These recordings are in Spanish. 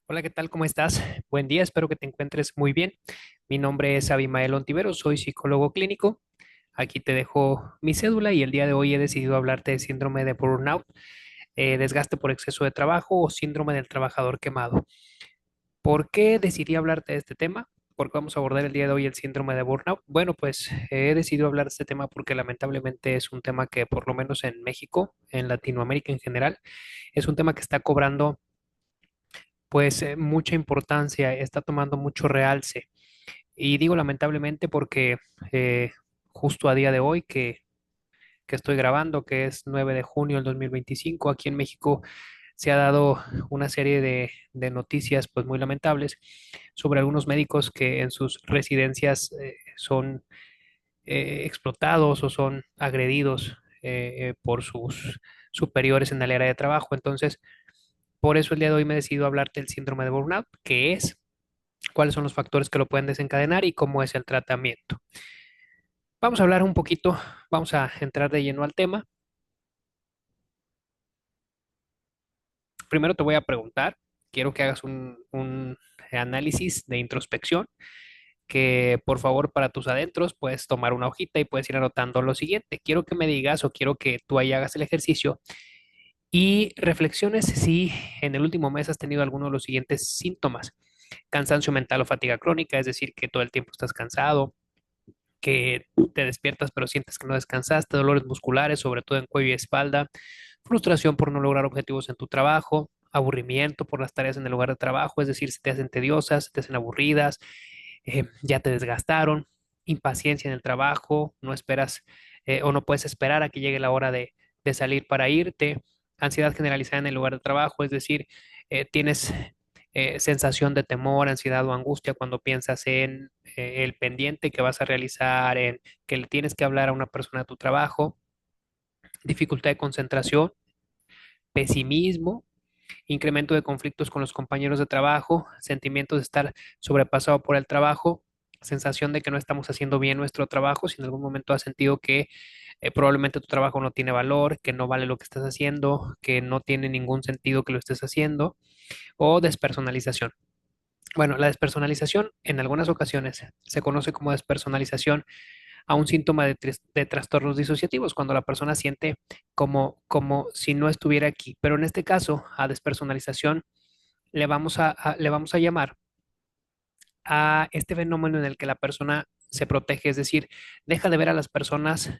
Hola, ¿qué tal? ¿Cómo estás? Buen día, espero que te encuentres muy bien. Mi nombre es Abimael Ontiveros, soy psicólogo clínico. Aquí te dejo mi cédula y el día de hoy he decidido hablarte de síndrome de burnout, desgaste por exceso de trabajo o síndrome del trabajador quemado. ¿Por qué decidí hablarte de este tema? ¿Por qué vamos a abordar el día de hoy el síndrome de burnout? Bueno, pues he decidido hablar de este tema porque lamentablemente es un tema que por lo menos en México, en Latinoamérica en general, es un tema que está cobrando pues mucha importancia, está tomando mucho realce. Y digo lamentablemente porque eh, justo a día de hoy que estoy grabando, que es 9 de junio del 2025, aquí en México se ha dado una serie de noticias pues muy lamentables sobre algunos médicos que en sus residencias son explotados o son agredidos por sus superiores en el área de trabajo. Entonces, por eso el día de hoy me he decidido hablarte del síndrome de burnout, qué es, cuáles son los factores que lo pueden desencadenar y cómo es el tratamiento. Vamos a hablar un poquito, vamos a entrar de lleno al tema. Primero te voy a preguntar, quiero que hagas un análisis de introspección, que por favor para tus adentros puedes tomar una hojita y puedes ir anotando lo siguiente. Quiero que me digas o quiero que tú ahí hagas el ejercicio y reflexiones si en el último mes has tenido alguno de los siguientes síntomas. Cansancio mental o fatiga crónica, es decir, que todo el tiempo estás cansado, que te despiertas pero sientes que no descansaste, dolores musculares, sobre todo en cuello y espalda, frustración por no lograr objetivos en tu trabajo, aburrimiento por las tareas en el lugar de trabajo, es decir, se te hacen tediosas, se te hacen aburridas, ya te desgastaron, impaciencia en el trabajo, no esperas o no puedes esperar a que llegue la hora de salir para irte, ansiedad generalizada en el lugar de trabajo, es decir, tienes sensación de temor, ansiedad o angustia cuando piensas en el pendiente que vas a realizar, en que le tienes que hablar a una persona de tu trabajo, dificultad de concentración, pesimismo, incremento de conflictos con los compañeros de trabajo, sentimientos de estar sobrepasado por el trabajo, sensación de que no estamos haciendo bien nuestro trabajo, si en algún momento has sentido que probablemente tu trabajo no tiene valor, que no vale lo que estás haciendo, que no tiene ningún sentido que lo estés haciendo, o despersonalización. Bueno, la despersonalización en algunas ocasiones se conoce como despersonalización a un síntoma de trastornos disociativos, cuando la persona siente como si no estuviera aquí. Pero en este caso, a despersonalización le vamos a llamar a este fenómeno en el que la persona se protege, es decir, deja de ver a las personas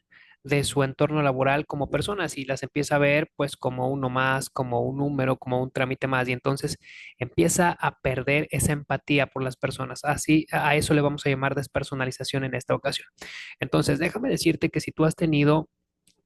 de su entorno laboral como personas y las empieza a ver pues como uno más, como un número, como un trámite más y entonces empieza a perder esa empatía por las personas. Así, a eso le vamos a llamar despersonalización en esta ocasión. Entonces, déjame decirte que si tú has tenido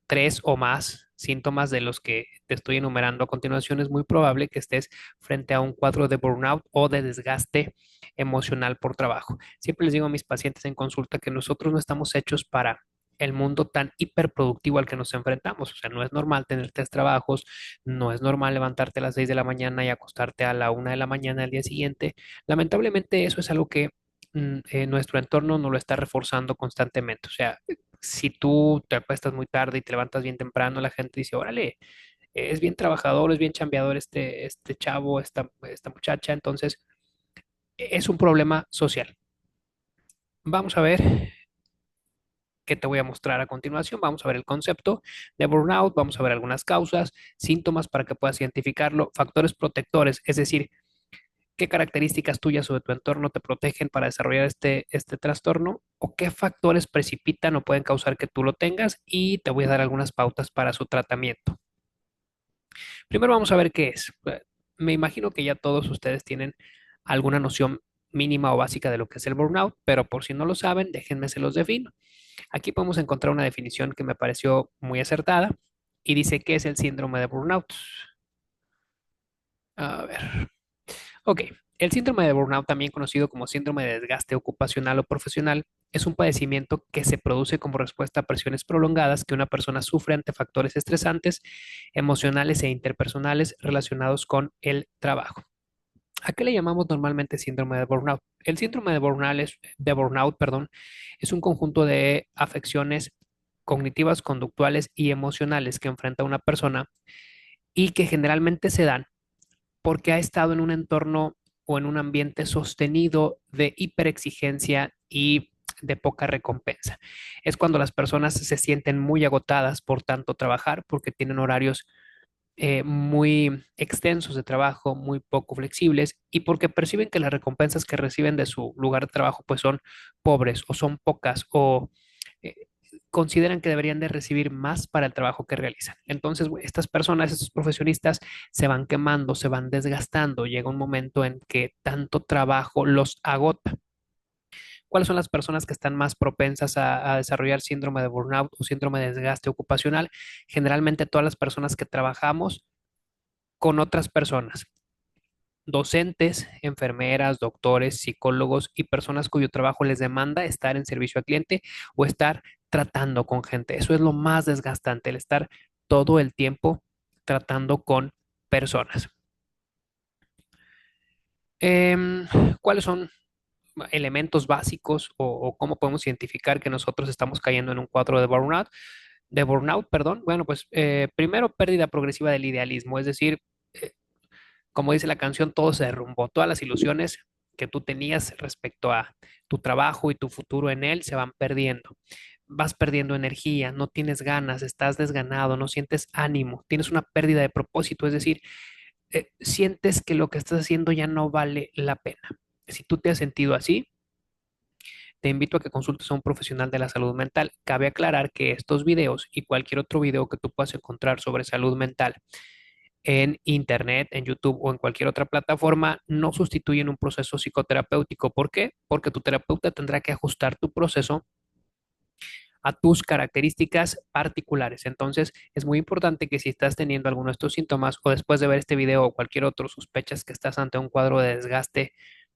tres o más síntomas de los que te estoy enumerando a continuación, es muy probable que estés frente a un cuadro de burnout o de desgaste emocional por trabajo. Siempre les digo a mis pacientes en consulta que nosotros no estamos hechos para el mundo tan hiperproductivo al que nos enfrentamos. O sea, no es normal tener tres trabajos, no es normal levantarte a las 6 de la mañana y acostarte a la 1 de la mañana al día siguiente. Lamentablemente eso es algo que nuestro entorno nos lo está reforzando constantemente. O sea, si tú te acuestas muy tarde y te levantas bien temprano, la gente dice, órale, es bien trabajador, es bien chambeador este chavo, esta muchacha, entonces es un problema social. Vamos a ver qué te voy a mostrar a continuación. Vamos a ver el concepto de burnout, vamos a ver algunas causas, síntomas para que puedas identificarlo, factores protectores, es decir, qué características tuyas o de tu entorno te protegen para desarrollar este trastorno o qué factores precipitan o pueden causar que tú lo tengas y te voy a dar algunas pautas para su tratamiento. Primero vamos a ver qué es. Me imagino que ya todos ustedes tienen alguna noción mínima o básica de lo que es el burnout, pero por si no lo saben, déjenme se los defino. Aquí podemos encontrar una definición que me pareció muy acertada y dice que es el síndrome de burnout. A ver. Ok, el síndrome de burnout, también conocido como síndrome de desgaste ocupacional o profesional, es un padecimiento que se produce como respuesta a presiones prolongadas que una persona sufre ante factores estresantes, emocionales e interpersonales relacionados con el trabajo. ¿A qué le llamamos normalmente síndrome de burnout? El síndrome de burnout, perdón, es un conjunto de afecciones cognitivas, conductuales y emocionales que enfrenta una persona y que generalmente se dan porque ha estado en un entorno o en un ambiente sostenido de hiperexigencia y de poca recompensa. Es cuando las personas se sienten muy agotadas por tanto trabajar, porque tienen horarios muy extensos de trabajo, muy poco flexibles y porque perciben que las recompensas que reciben de su lugar de trabajo pues son pobres o son pocas o eh, consideran que deberían de recibir más para el trabajo que realizan. Entonces, estas personas, estos profesionistas se van quemando, se van desgastando, llega un momento en que tanto trabajo los agota. ¿Cuáles son las personas que están más propensas a desarrollar síndrome de burnout o síndrome de desgaste ocupacional? Generalmente todas las personas que trabajamos con otras personas, docentes, enfermeras, doctores, psicólogos y personas cuyo trabajo les demanda estar en servicio al cliente o estar tratando con gente. Eso es lo más desgastante, el estar todo el tiempo tratando con personas. Em, ¿Cuáles son elementos básicos o cómo podemos identificar que nosotros estamos cayendo en un cuadro de burnout? De burnout, perdón. Bueno, pues primero pérdida progresiva del idealismo, es decir, eh, como dice la canción, todo se derrumbó, todas las ilusiones que tú tenías respecto a tu trabajo y tu futuro en él se van perdiendo. Vas perdiendo energía, no tienes ganas, estás desganado, no sientes ánimo, tienes una pérdida de propósito, es decir, sientes que lo que estás haciendo ya no vale la pena. Si tú te has sentido así, te invito a que consultes a un profesional de la salud mental. Cabe aclarar que estos videos y cualquier otro video que tú puedas encontrar sobre salud mental en Internet, en YouTube o en cualquier otra plataforma, no sustituyen un proceso psicoterapéutico. ¿Por qué? Porque tu terapeuta tendrá que ajustar tu proceso a tus características particulares. Entonces, es muy importante que si estás teniendo alguno de estos síntomas o después de ver este video o cualquier otro sospechas que estás ante un cuadro de desgaste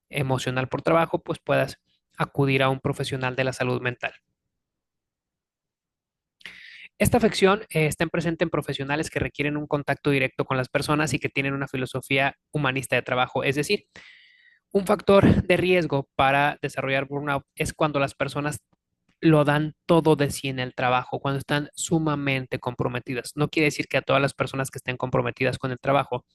emocional por trabajo, pues puedas acudir a un profesional de la salud mental. Esta afección está presente en profesionales que requieren un contacto directo con las personas y que tienen una filosofía humanista de trabajo. Es decir, un factor de riesgo para desarrollar burnout es cuando las personas lo dan todo de sí en el trabajo, cuando están sumamente comprometidas. No quiere decir que a todas las personas que estén comprometidas con el trabajo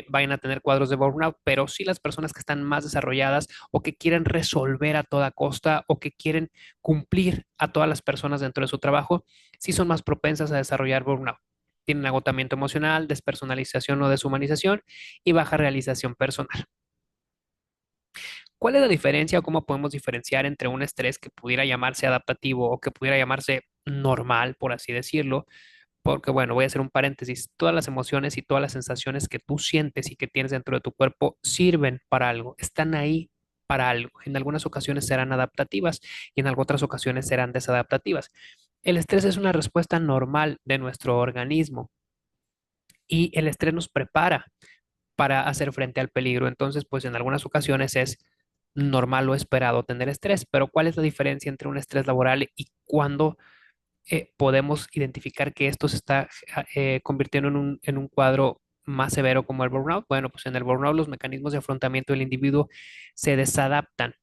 vayan a tener cuadros de burnout, pero sí las personas que están más desarrolladas o que quieren resolver a toda costa o que quieren cumplir a todas las personas dentro de su trabajo, sí son más propensas a desarrollar burnout. Tienen agotamiento emocional, despersonalización o deshumanización y baja realización personal. ¿Cuál es la diferencia o cómo podemos diferenciar entre un estrés que pudiera llamarse adaptativo o que pudiera llamarse normal, por así decirlo? Porque, bueno, voy a hacer un paréntesis. Todas las emociones y todas las sensaciones que tú sientes y que tienes dentro de tu cuerpo sirven para algo, están ahí para algo. En algunas ocasiones serán adaptativas y en otras ocasiones serán desadaptativas. El estrés es una respuesta normal de nuestro organismo y el estrés nos prepara para hacer frente al peligro. Entonces, pues en algunas ocasiones es normal o esperado tener estrés, pero ¿cuál es la diferencia entre un estrés laboral y cuando podemos identificar que esto se está convirtiendo en un cuadro más severo como el burnout? Bueno, pues en el burnout los mecanismos de afrontamiento del individuo se desadaptan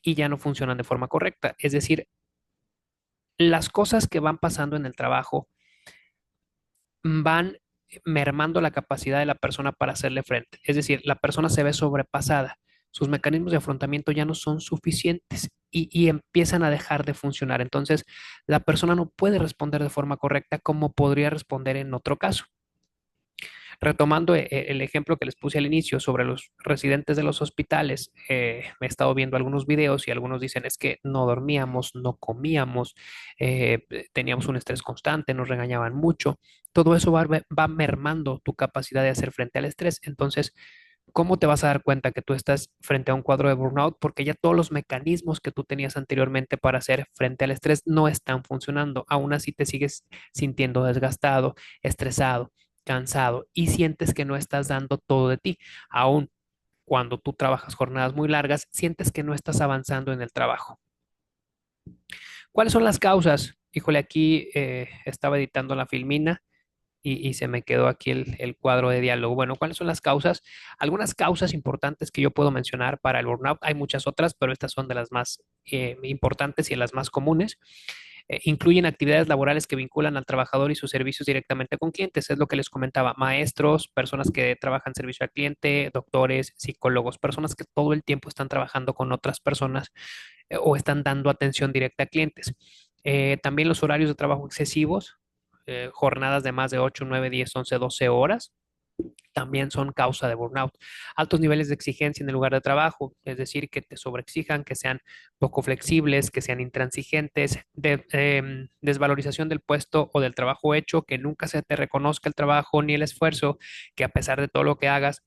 y ya no funcionan de forma correcta. Es decir, las cosas que van pasando en el trabajo van mermando la capacidad de la persona para hacerle frente. Es decir, la persona se ve sobrepasada. Sus mecanismos de afrontamiento ya no son suficientes y empiezan a dejar de funcionar. Entonces, la persona no puede responder de forma correcta como podría responder en otro caso. Retomando el ejemplo que les puse al inicio sobre los residentes de los hospitales, me he estado viendo algunos videos y algunos dicen es que no dormíamos, no comíamos, teníamos un estrés constante, nos regañaban mucho. Todo eso va mermando tu capacidad de hacer frente al estrés. Entonces, ¿cómo te vas a dar cuenta que tú estás frente a un cuadro de burnout? Porque ya todos los mecanismos que tú tenías anteriormente para hacer frente al estrés no están funcionando. Aún así te sigues sintiendo desgastado, estresado, cansado y sientes que no estás dando todo de ti. Aún cuando tú trabajas jornadas muy largas, sientes que no estás avanzando en el trabajo. ¿Cuáles son las causas? Híjole, aquí estaba editando la filmina y se me quedó aquí el cuadro de diálogo. Bueno, ¿cuáles son las causas? Algunas causas importantes que yo puedo mencionar para el burnout. Hay muchas otras, pero estas son de las más importantes y las más comunes. Incluyen actividades laborales que vinculan al trabajador y sus servicios directamente con clientes. Es lo que les comentaba, maestros, personas que trabajan servicio al cliente, doctores, psicólogos, personas que todo el tiempo están trabajando con otras personas o están dando atención directa a clientes. También los horarios de trabajo excesivos, jornadas de más de 8, 9, 10, 11, 12 horas también son causa de burnout. Altos niveles de exigencia en el lugar de trabajo, es decir, que te sobreexijan, que sean poco flexibles, que sean intransigentes, desvalorización del puesto o del trabajo hecho, que nunca se te reconozca el trabajo ni el esfuerzo, que a pesar de todo lo que hagas,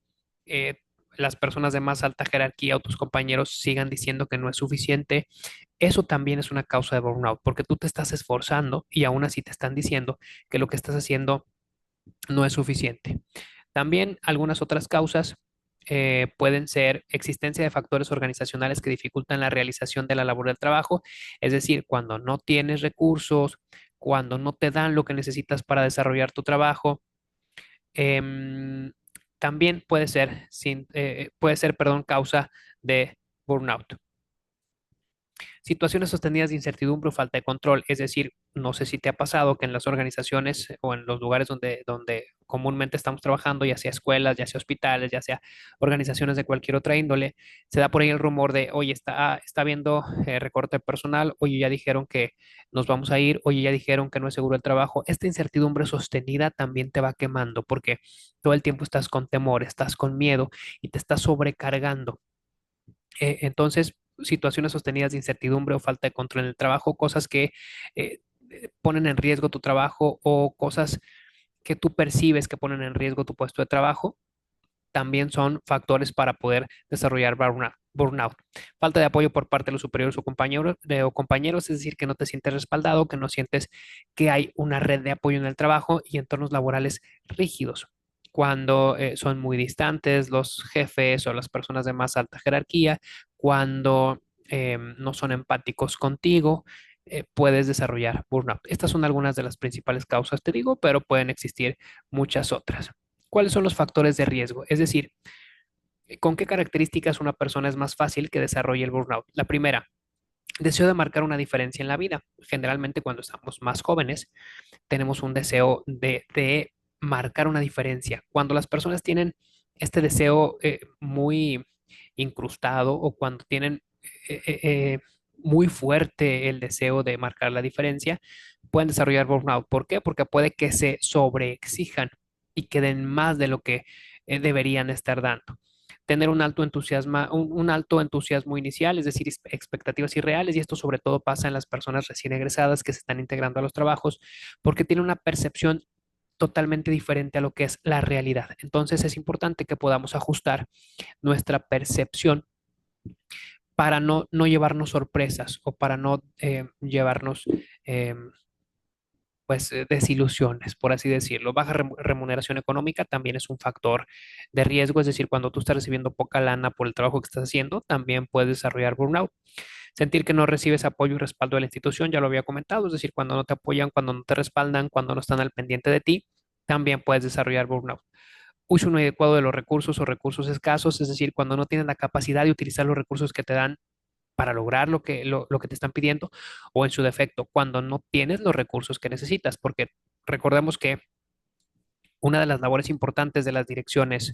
eh, las personas de más alta jerarquía o tus compañeros sigan diciendo que no es suficiente. Eso también es una causa de burnout, porque tú te estás esforzando y aún así te están diciendo que lo que estás haciendo no es suficiente. También algunas otras causas pueden ser existencia de factores organizacionales que dificultan la realización de la labor del trabajo, es decir, cuando no tienes recursos, cuando no te dan lo que necesitas para desarrollar tu trabajo. Em, También puede ser, perdón, causa de burnout. Situaciones sostenidas de incertidumbre o falta de control, es decir, no sé si te ha pasado que en las organizaciones o en los lugares donde comúnmente estamos trabajando, ya sea escuelas, ya sea hospitales, ya sea organizaciones de cualquier otra índole, se da por ahí el rumor de, oye, está habiendo recorte de personal, oye, ya dijeron que nos vamos a ir, oye, ya dijeron que no es seguro el trabajo. Esta incertidumbre sostenida también te va quemando porque todo el tiempo estás con temor, estás con miedo y te estás sobrecargando. Entonces, situaciones sostenidas de incertidumbre o falta de control en el trabajo, cosas que ponen en riesgo tu trabajo o cosas que tú percibes que ponen en riesgo tu puesto de trabajo, también son factores para poder desarrollar burnout. Falta de apoyo por parte de los superiores o compañeros, es decir, que no te sientes respaldado, que no sientes que hay una red de apoyo en el trabajo y entornos laborales rígidos. Cuando son muy distantes los jefes o las personas de más alta jerarquía, cuando no son empáticos contigo, puedes desarrollar burnout. Estas son algunas de las principales causas, te digo, pero pueden existir muchas otras. ¿Cuáles son los factores de riesgo? Es decir, ¿con qué características una persona es más fácil que desarrolle el burnout? La primera, deseo de marcar una diferencia en la vida. Generalmente cuando estamos más jóvenes, tenemos un deseo de marcar una diferencia. Cuando las personas tienen este deseo muy incrustado o cuando tienen eh, eh, eh, muy fuerte el deseo de marcar la diferencia, pueden desarrollar burnout. ¿Por qué? Porque puede que se sobreexijan y que den más de lo que deberían estar dando. Tener un alto entusiasmo inicial, es decir, expectativas irreales, y esto sobre todo pasa en las personas recién egresadas que se están integrando a los trabajos, porque tienen una percepción totalmente diferente a lo que es la realidad. Entonces es importante que podamos ajustar nuestra percepción para no llevarnos sorpresas o para no llevarnos eh, desilusiones, por así decirlo. Baja remuneración económica también es un factor de riesgo, es decir, cuando tú estás recibiendo poca lana por el trabajo que estás haciendo, también puedes desarrollar burnout. Sentir que no recibes apoyo y respaldo de la institución, ya lo había comentado, es decir, cuando no te apoyan, cuando no te respaldan, cuando no están al pendiente de ti, también puedes desarrollar burnout. Uso inadecuado de los recursos o recursos escasos, es decir, cuando no tienes la capacidad de utilizar los recursos que te dan para lograr lo que te están pidiendo, o en su defecto, cuando no tienes los recursos que necesitas, porque recordemos que una de las labores importantes de las direcciones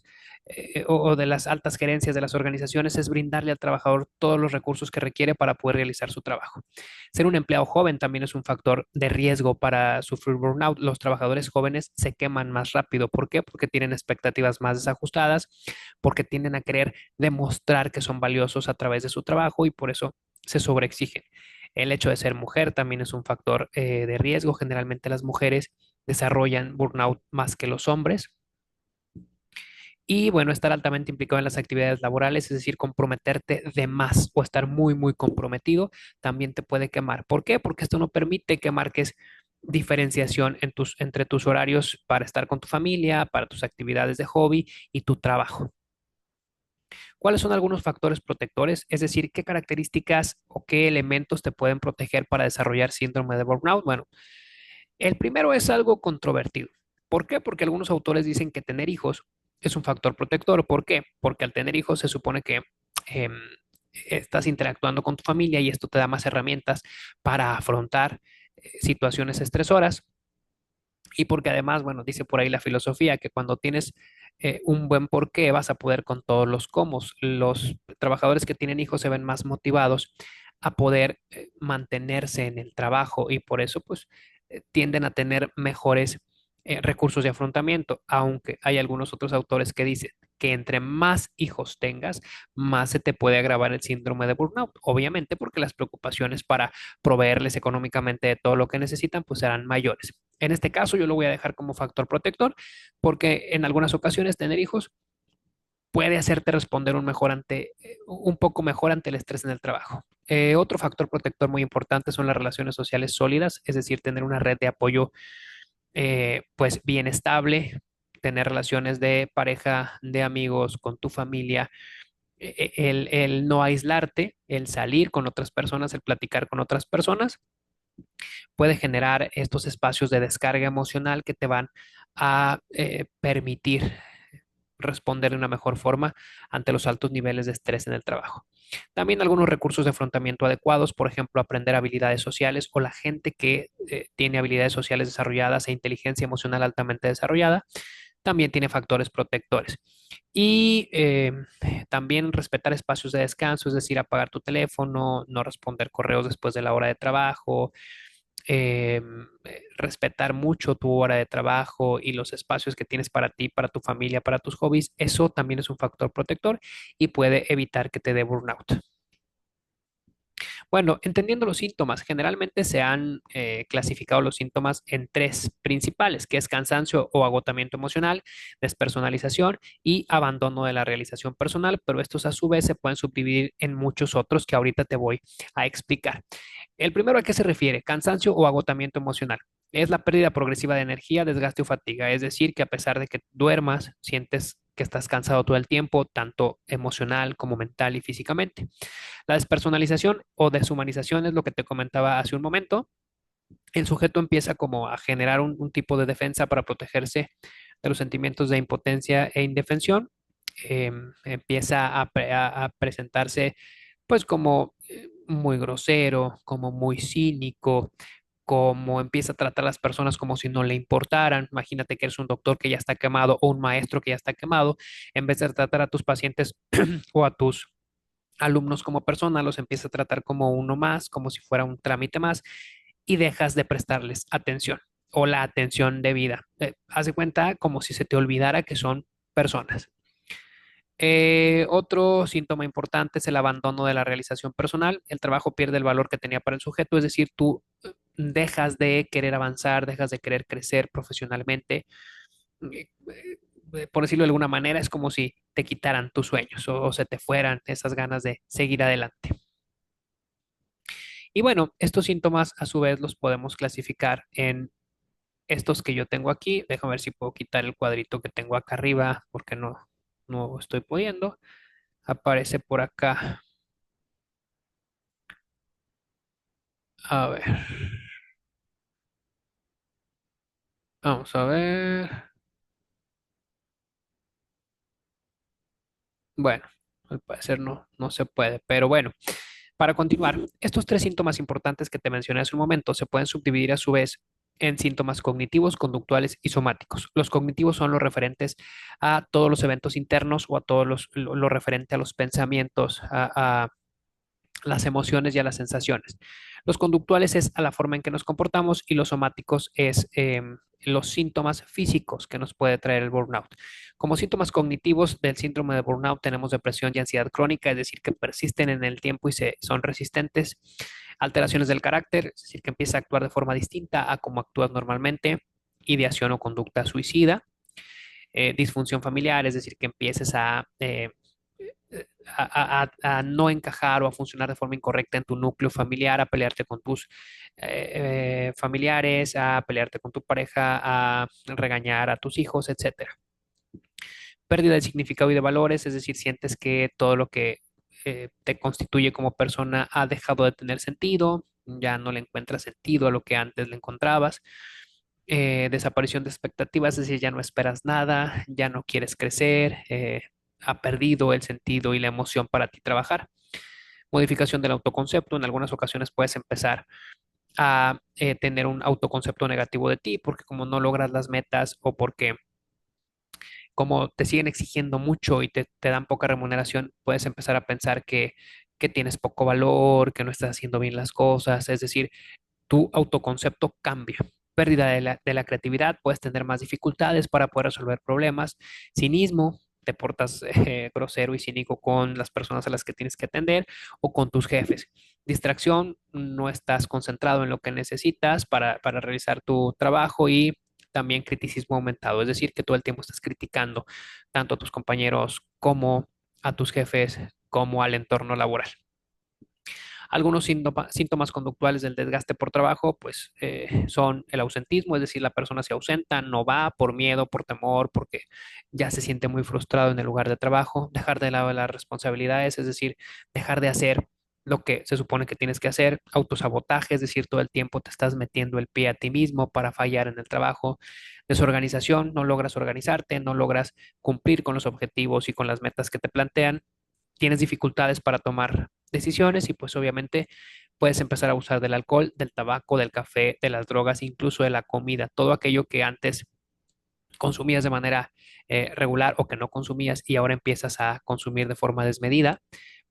o de las altas gerencias de las organizaciones es brindarle al trabajador todos los recursos que requiere para poder realizar su trabajo. Ser un empleado joven también es un factor de riesgo para sufrir burnout. Los trabajadores jóvenes se queman más rápido. ¿Por qué? Porque tienen expectativas más desajustadas, porque tienden a querer demostrar que son valiosos a través de su trabajo y por eso se sobreexigen. El hecho de ser mujer también es un factor de riesgo. Generalmente las mujeres desarrollan burnout más que los hombres. Y bueno, estar altamente implicado en las actividades laborales, es decir, comprometerte de más o estar muy, muy comprometido, también te puede quemar. ¿Por qué? Porque esto no permite que marques diferenciación entre tus horarios para estar con tu familia, para tus actividades de hobby y tu trabajo. ¿Cuáles son algunos factores protectores? Es decir, ¿qué características o qué elementos te pueden proteger para desarrollar síndrome de burnout? Bueno, el primero es algo controvertido. ¿Por qué? Porque algunos autores dicen que tener hijos es un factor protector. ¿Por qué? Porque al tener hijos se supone que em, estás interactuando con tu familia y esto te da más herramientas para afrontar situaciones estresoras y porque además, bueno, dice por ahí la filosofía que cuando tienes un buen porqué vas a poder con todos los cómo. Los trabajadores que tienen hijos se ven más motivados a poder mantenerse en el trabajo y por eso pues tienden a tener mejores recursos de afrontamiento, aunque hay algunos otros autores que dicen que entre más hijos tengas, más se te puede agravar el síndrome de burnout. Obviamente porque las preocupaciones para proveerles económicamente de todo lo que necesitan pues serán mayores. En este caso yo lo voy a dejar como factor protector porque en algunas ocasiones tener hijos puede hacerte responder un poco mejor ante el estrés en el trabajo. Otro factor protector muy importante son las relaciones sociales sólidas, es decir, tener una red de apoyo pues bien estable, tener relaciones de pareja, de amigos, con tu familia, el no aislarte, el salir con otras personas, el platicar con otras personas, puede generar estos espacios de descarga emocional que te van a permitir responder de una mejor forma ante los altos niveles de estrés en el trabajo. También algunos recursos de afrontamiento adecuados, por ejemplo, aprender habilidades sociales o la gente que tiene habilidades sociales desarrolladas e inteligencia emocional altamente desarrollada, también tiene factores protectores. Y también respetar espacios de descanso, es decir, apagar tu teléfono, no responder correos después de la hora de trabajo, respetar mucho tu hora de trabajo y los espacios que tienes para ti, para tu familia, para tus hobbies, eso también es un factor protector y puede evitar que te dé burnout. Bueno, entendiendo los síntomas, generalmente se han clasificado los síntomas en tres principales, que es cansancio o agotamiento emocional, despersonalización y abandono de la realización personal, pero estos a su vez se pueden subdividir en muchos otros que ahorita te voy a explicar. El primero, ¿a qué se refiere? Cansancio o agotamiento emocional. Es la pérdida progresiva de energía, desgaste o fatiga. Es decir, que a pesar de que duermas, sientes que estás cansado todo el tiempo, tanto emocional como mental y físicamente. La despersonalización o deshumanización es lo que te comentaba hace un momento. El sujeto empieza como a generar un tipo de defensa para protegerse de los sentimientos de impotencia e indefensión. Empieza a presentarse pues como muy grosero, como muy cínico, como empieza a tratar a las personas como si no le importaran. Imagínate que eres un doctor que ya está quemado o un maestro que ya está quemado, en vez de tratar a tus pacientes o a tus alumnos como persona, los empieza a tratar como uno más, como si fuera un trámite más, y dejas de prestarles atención o la atención debida. Haz de cuenta como si se te olvidara que son personas. Otro síntoma importante es el abandono de la realización personal. El trabajo pierde el valor que tenía para el sujeto, es decir, tú dejas de querer avanzar, dejas de querer crecer profesionalmente. Por decirlo de alguna manera, es como si te quitaran tus sueños o se te fueran esas ganas de seguir adelante. Y bueno, estos síntomas a su vez los podemos clasificar en estos que yo tengo aquí. Déjame ver si puedo quitar el cuadrito que tengo acá arriba porque no estoy pudiendo. Aparece por acá. A ver, vamos a ver. Bueno, al parecer no se puede, pero bueno, para continuar, estos tres síntomas importantes que te mencioné hace un momento se pueden subdividir a su vez en síntomas cognitivos, conductuales y somáticos. Los cognitivos son los referentes a todos los eventos internos o a todo lo referente a los pensamientos, a las emociones y a las sensaciones. Los conductuales es a la forma en que nos comportamos y los somáticos es los síntomas físicos que nos puede traer el burnout. Como síntomas cognitivos del síndrome de burnout tenemos depresión y ansiedad crónica, es decir, que persisten en el tiempo y son resistentes. Alteraciones del carácter, es decir, que empieza a actuar de forma distinta a como actúas normalmente. Ideación o conducta suicida. Disfunción familiar, es decir, que empieces a no encajar o a funcionar de forma incorrecta en tu núcleo familiar, a pelearte con tus familiares, a pelearte con tu pareja, a regañar a tus hijos, etcétera. Pérdida de significado y de valores, es decir, sientes que todo lo que te constituye como persona ha dejado de tener sentido, ya no le encuentras sentido a lo que antes le encontrabas. Desaparición de expectativas, es decir, ya no esperas nada, ya no quieres crecer, ha perdido el sentido y la emoción para ti trabajar. Modificación del autoconcepto, en algunas ocasiones puedes empezar a tener un autoconcepto negativo de ti, porque como no logras las metas o porque como te siguen exigiendo mucho y te dan poca remuneración, puedes empezar a pensar que tienes poco valor, que no estás haciendo bien las cosas, es decir, tu autoconcepto cambia. Pérdida de la creatividad, puedes tener más dificultades para poder resolver problemas, cinismo, te portas grosero y cínico con las personas a las que tienes que atender o con tus jefes. Distracción, no estás concentrado en lo que necesitas para realizar tu trabajo y también criticismo aumentado, es decir, que todo el tiempo estás criticando tanto a tus compañeros como a tus jefes como al entorno laboral. Algunos síntomas conductuales del desgaste por trabajo, pues son el ausentismo, es decir, la persona se ausenta, no va por miedo, por temor, porque ya se siente muy frustrado en el lugar de trabajo, dejar de lado las responsabilidades, es decir, dejar de hacer lo que se supone que tienes que hacer, autosabotaje, es decir, todo el tiempo te estás metiendo el pie a ti mismo para fallar en el trabajo, desorganización, no logras organizarte, no logras cumplir con los objetivos y con las metas que te plantean, tienes dificultades para tomar decisiones y pues obviamente puedes empezar a usar del alcohol, del tabaco, del café, de las drogas, incluso de la comida, todo aquello que antes consumías de manera regular o que no consumías y ahora empiezas a consumir de forma desmedida,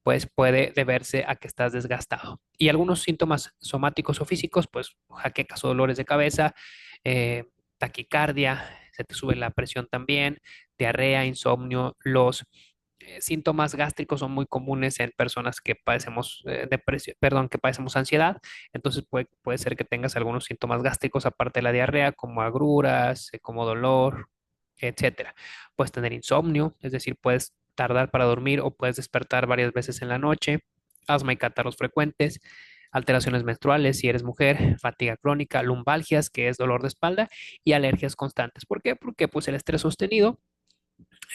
pues puede deberse a que estás desgastado. Y algunos síntomas somáticos o físicos, pues jaquecas o dolores de cabeza, eh, taquicardia, se te sube la presión también, diarrea, insomnio, los síntomas gástricos son muy comunes en personas que padecemos depresión, perdón, que padecemos ansiedad. Entonces puede ser que tengas algunos síntomas gástricos aparte de la diarrea, como agruras, como dolor, etcétera. Puedes tener insomnio, es decir, puedes tardar para dormir o puedes despertar varias veces en la noche, asma y catarros frecuentes, alteraciones menstruales si eres mujer, fatiga crónica, lumbalgias, que es dolor de espalda, y alergias constantes. ¿Por qué? Porque pues el estrés sostenido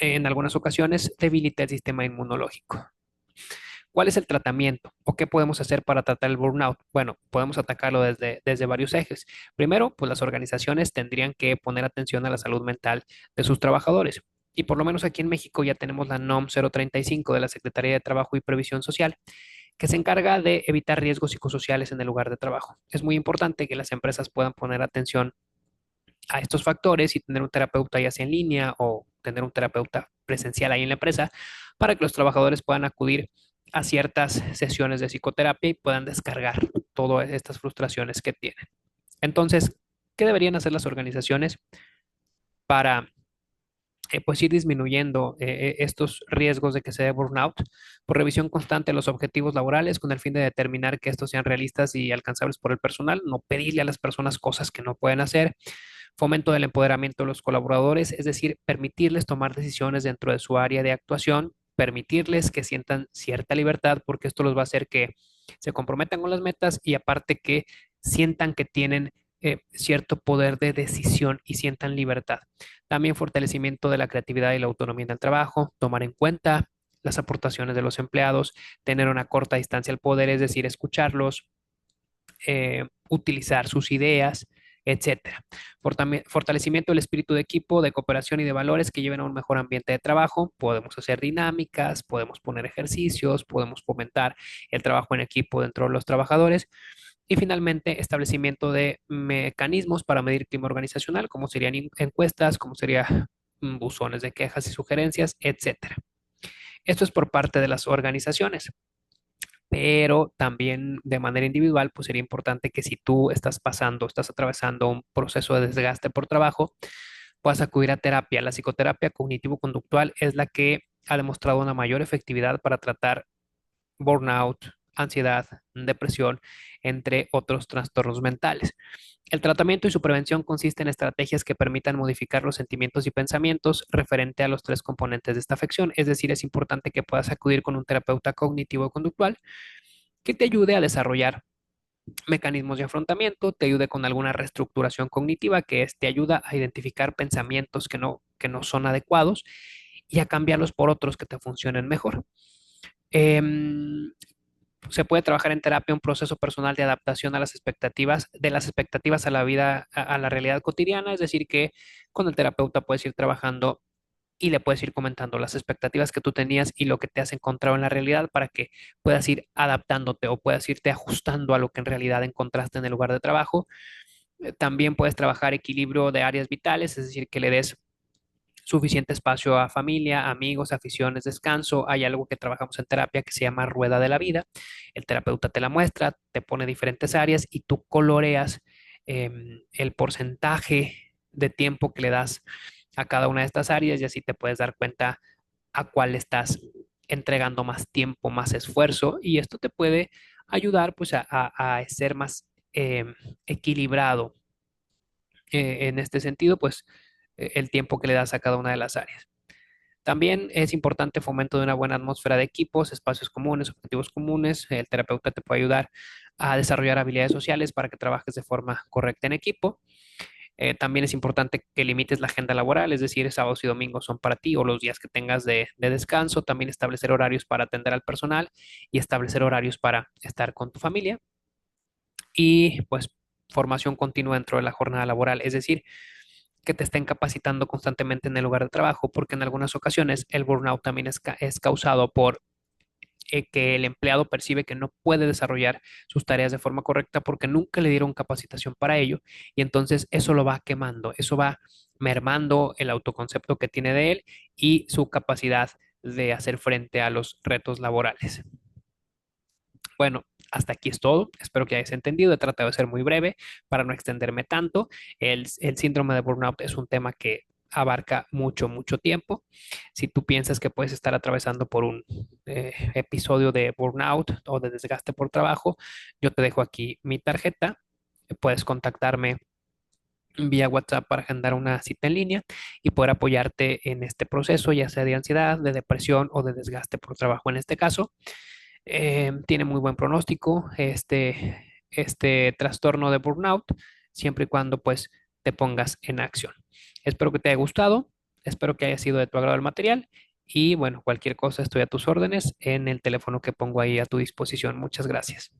en algunas ocasiones debilita el sistema inmunológico. ¿Cuál es el tratamiento o qué podemos hacer para tratar el burnout? Bueno, podemos atacarlo desde varios ejes. Primero, pues las organizaciones tendrían que poner atención a la salud mental de sus trabajadores. Y por lo menos aquí en México ya tenemos la NOM 035 de la Secretaría de Trabajo y Previsión Social, que se encarga de evitar riesgos psicosociales en el lugar de trabajo. Es muy importante que las empresas puedan poner atención a estos factores y tener un terapeuta ya sea en línea o tener un terapeuta presencial ahí en la empresa para que los trabajadores puedan acudir a ciertas sesiones de psicoterapia y puedan descargar todas estas frustraciones que tienen. Entonces, ¿qué deberían hacer las organizaciones para pues ir disminuyendo estos riesgos de que se dé burnout? Por revisión constante de los objetivos laborales con el fin de determinar que estos sean realistas y alcanzables por el personal, no pedirle a las personas cosas que no pueden hacer, fomento del empoderamiento de los colaboradores, es decir, permitirles tomar decisiones dentro de su área de actuación, permitirles que sientan cierta libertad, porque esto los va a hacer que se comprometan con las metas y aparte que sientan que tienen cierto poder de decisión y sientan libertad. También fortalecimiento de la creatividad y la autonomía en el trabajo, tomar en cuenta las aportaciones de los empleados, tener una corta distancia al poder, es decir, escucharlos, utilizar sus ideas, etcétera. Fortalecimiento del espíritu de equipo, de cooperación y de valores que lleven a un mejor ambiente de trabajo. Podemos hacer dinámicas, podemos poner ejercicios, podemos fomentar el trabajo en equipo dentro de los trabajadores. Y finalmente, establecimiento de mecanismos para medir clima organizacional, como serían encuestas, como serían buzones de quejas y sugerencias, etcétera. Esto es por parte de las organizaciones, pero también de manera individual, pues sería importante que si tú estás pasando, estás atravesando un proceso de desgaste por trabajo, puedas acudir a terapia. La psicoterapia cognitivo-conductual es la que ha demostrado una mayor efectividad para tratar burnout, ansiedad, depresión, entre otros trastornos mentales. El tratamiento y su prevención consiste en estrategias que permitan modificar los sentimientos y pensamientos referente a los tres componentes de esta afección. Es decir, es importante que puedas acudir con un terapeuta cognitivo-conductual que te ayude a desarrollar mecanismos de afrontamiento, te ayude con alguna reestructuración cognitiva, que es, te ayuda a identificar pensamientos que no son adecuados y a cambiarlos por otros que te funcionen mejor. Se puede trabajar en terapia un proceso personal de adaptación a las expectativas, de las expectativas a la vida, a la realidad cotidiana, es decir, que con el terapeuta puedes ir trabajando y le puedes ir comentando las expectativas que tú tenías y lo que te has encontrado en la realidad para que puedas ir adaptándote o puedas irte ajustando a lo que en realidad encontraste en el lugar de trabajo. También puedes trabajar equilibrio de áreas vitales, es decir, que le des suficiente espacio a familia, amigos, aficiones, descanso. Hay algo que trabajamos en terapia que se llama rueda de la vida. El terapeuta te la muestra, te pone diferentes áreas y tú coloreas el porcentaje de tiempo que le das a cada una de estas áreas y así te puedes dar cuenta a cuál estás entregando más tiempo, más esfuerzo y esto te puede ayudar pues a ser más equilibrado en este sentido, pues el tiempo que le das a cada una de las áreas. También es importante fomento de una buena atmósfera de equipos, espacios comunes, objetivos comunes. El terapeuta te puede ayudar a desarrollar habilidades sociales para que trabajes de forma correcta en equipo. También es importante que limites la agenda laboral, es decir, sábados y domingos son para ti o los días que tengas de descanso. También establecer horarios para atender al personal y establecer horarios para estar con tu familia. Y pues formación continua dentro de la jornada laboral, es decir, que te estén capacitando constantemente en el lugar de trabajo, porque en algunas ocasiones el burnout también es causado por que el empleado percibe que no puede desarrollar sus tareas de forma correcta porque nunca le dieron capacitación para ello y entonces eso lo va quemando, eso va mermando el autoconcepto que tiene de él y su capacidad de hacer frente a los retos laborales. Bueno, hasta aquí es todo. Espero que hayas entendido. He tratado de ser muy breve para no extenderme tanto. El síndrome de burnout es un tema que abarca mucho, mucho tiempo. Si tú piensas que puedes estar atravesando por un episodio de burnout o de desgaste por trabajo, yo te dejo aquí mi tarjeta. Puedes contactarme vía WhatsApp para agendar una cita en línea y poder apoyarte en este proceso, ya sea de ansiedad, de depresión o de desgaste por trabajo en este caso. Tiene muy buen pronóstico este trastorno de burnout, siempre y cuando pues te pongas en acción. Espero que te haya gustado, espero que haya sido de tu agrado el material y bueno, cualquier cosa estoy a tus órdenes en el teléfono que pongo ahí a tu disposición. Muchas gracias.